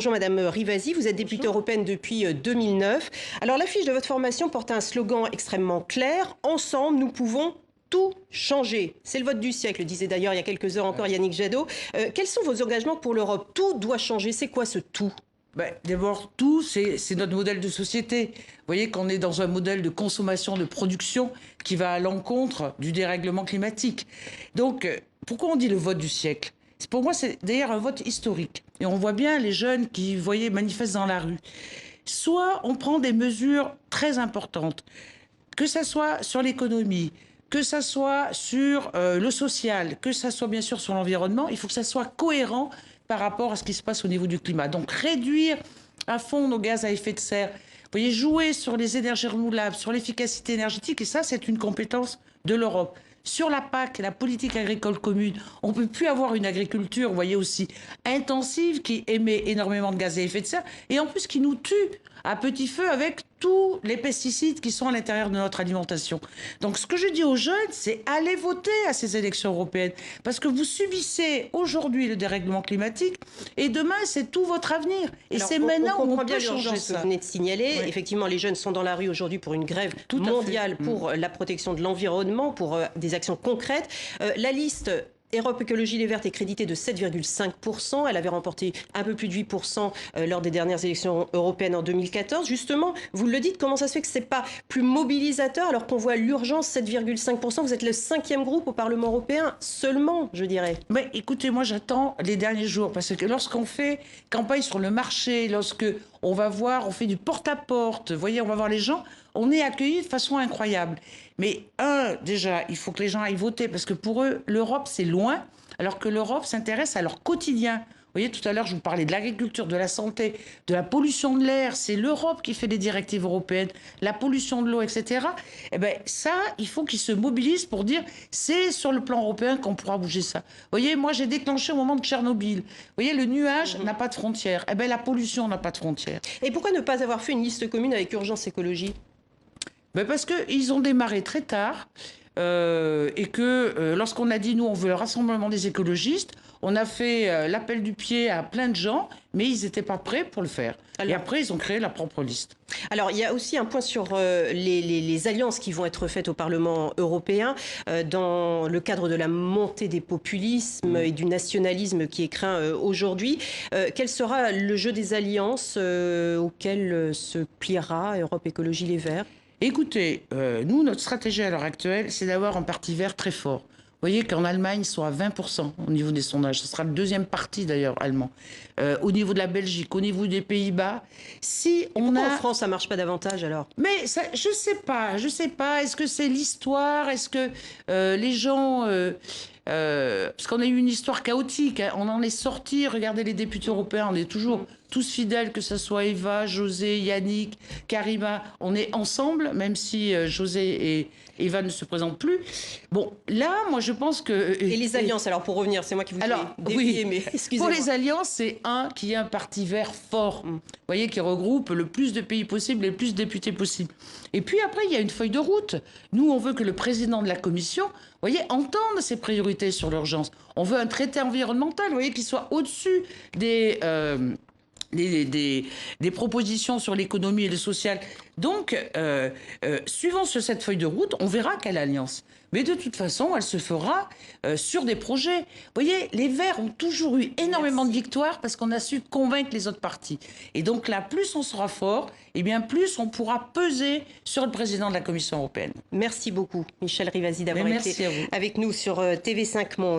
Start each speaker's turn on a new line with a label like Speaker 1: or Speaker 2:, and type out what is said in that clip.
Speaker 1: Bonjour Madame Rivasi, vous êtes députée européenne depuis 2009. Alors l'affiche de votre formation porte un slogan extrêmement clair. Ensemble, nous pouvons tout changer. C'est le vote du siècle, disait d'ailleurs il y a quelques heures encore Yannick Jadot. Quels sont vos engagements pour l'Europe? Tout doit changer. C'est quoi ce tout?
Speaker 2: D'abord, tout, c'est notre modèle de société. Vous voyez qu'on est dans un modèle de consommation, de production qui va à l'encontre du dérèglement climatique. Donc, pourquoi on dit le vote du siècle? Pour moi, c'est d'ailleurs un vote historique. Et on voit bien les jeunes qui, vous voyez, manifestent dans la rue. Soit on prend des mesures très importantes, que ça soit sur l'économie, que ça soit sur le social, que ça soit bien sûr sur l'environnement, il faut que ça soit cohérent par rapport à ce qui se passe au niveau du climat. Donc réduire à fond nos gaz à effet de serre, vous voyez, jouer sur les énergies renouvelables, sur l'efficacité énergétique, et ça c'est une compétence de l'Europe. Sur la PAC, la politique agricole commune, on ne peut plus avoir une agriculture, vous voyez, aussi intensive, qui émet énormément de gaz à effet de serre, et en plus qui nous tue à petit feu avec tous les pesticides qui sont à l'intérieur de notre alimentation. Donc ce que je dis aux jeunes, c'est allez voter à ces élections européennes, parce que vous subissez aujourd'hui le dérèglement climatique, et demain c'est tout votre avenir. Et c'est maintenant où on peut changer ça.
Speaker 1: Vous venez de signaler, oui. Effectivement, les jeunes sont dans la rue aujourd'hui pour une grève mondiale pour la protection de l'environnement, pour des actions concrètes. La liste Europe Écologie Les Verts est créditée de 7,5%. Elle avait remporté un peu plus de 8% lors des dernières élections européennes en 2014. Justement, vous le dites, comment ça se fait que ce n'est pas plus mobilisateur alors qu'on voit l'urgence, 7,5%? Vous êtes le 5e groupe au Parlement européen seulement, je dirais.
Speaker 2: Mais écoutez, moi j'attends les derniers jours parce que lorsqu'on fait campagne sur le marché, lorsque on va voir, on fait du porte-à-porte, vous voyez, on va voir les gens, on est accueillis de façon incroyable. Mais déjà, il faut que les gens aillent voter parce que pour eux, l'Europe, c'est loin, alors que l'Europe s'intéresse à leur quotidien. Vous voyez, tout à l'heure, je vous parlais de l'agriculture, de la santé, de la pollution de l'air. C'est l'Europe qui fait les directives européennes, la pollution de l'eau, etc. Eh bien, ça, il faut qu'ils se mobilisent pour dire c'est sur le plan européen qu'on pourra bouger ça. Vous voyez, moi, j'ai déclenché au moment de Tchernobyl. Vous voyez, le nuage n'a pas de frontières. Eh bien, la pollution n'a pas de frontières.
Speaker 1: Et pourquoi ne pas avoir fait une liste commune avec Urgence Écologie?
Speaker 2: Parce qu'ils ont démarré très tard et que lorsqu'on a dit nous on veut le rassemblement des écologistes, on a fait l'appel du pied à plein de gens, mais ils n'étaient pas prêts pour le faire. Et après ils ont créé leur propre liste.
Speaker 1: Alors il y a aussi un point sur les alliances qui vont être faites au Parlement européen dans le cadre de la montée des populismes et du nationalisme qui est craint aujourd'hui. Quel sera le jeu des alliances auquel se pliera Europe Écologie Les Verts?
Speaker 2: Écoutez, nous, notre stratégie à l'heure actuelle, c'est d'avoir un parti vert très fort. Vous voyez qu'en Allemagne, ils sont à 20% au niveau des sondages. Ce sera le deuxième parti, d'ailleurs, allemand. Au niveau de la Belgique, au niveau des Pays-Bas. Si on
Speaker 1: en France, ça ne marche pas davantage, alors?
Speaker 2: Mais ça, je ne sais pas. Est-ce que c'est l'histoire? Est-ce que les gens... parce qu'on a eu une histoire chaotique, hein. On en est sorti. Regardez les députés européens, on est toujours tous fidèles, que ce soit Eva, José, Yannick, Karima. On est ensemble, même si José et Eva ne se présentent plus. Bon, là, moi, je pense que...
Speaker 1: Et les alliances, alors, pour revenir, c'est moi qui vous ai dévié, mais excusez-moi.
Speaker 2: Pour les alliances, c'est qui ait un parti vert fort. Vous voyez, qui regroupe le plus de pays possible et le plus de députés possible. Et puis après, il y a une feuille de route. Nous, on veut que le président de la Commission, vous voyez, entende ses priorités sur l'urgence. On veut un traité environnemental, vous voyez, qui soit au-dessus des propositions sur l'économie et le social. Donc, suivant cette feuille de route, on verra quelle alliance. Mais de toute façon, elle se fera sur des projets. Vous voyez, les Verts ont toujours eu énormément de victoires parce qu'on a su convaincre les autres partis. Et donc là, plus on sera fort, et bien plus on pourra peser sur le président de la Commission européenne.
Speaker 1: Merci beaucoup, Michel Rivasi, d'avoir été avec nous sur TV5 Monde.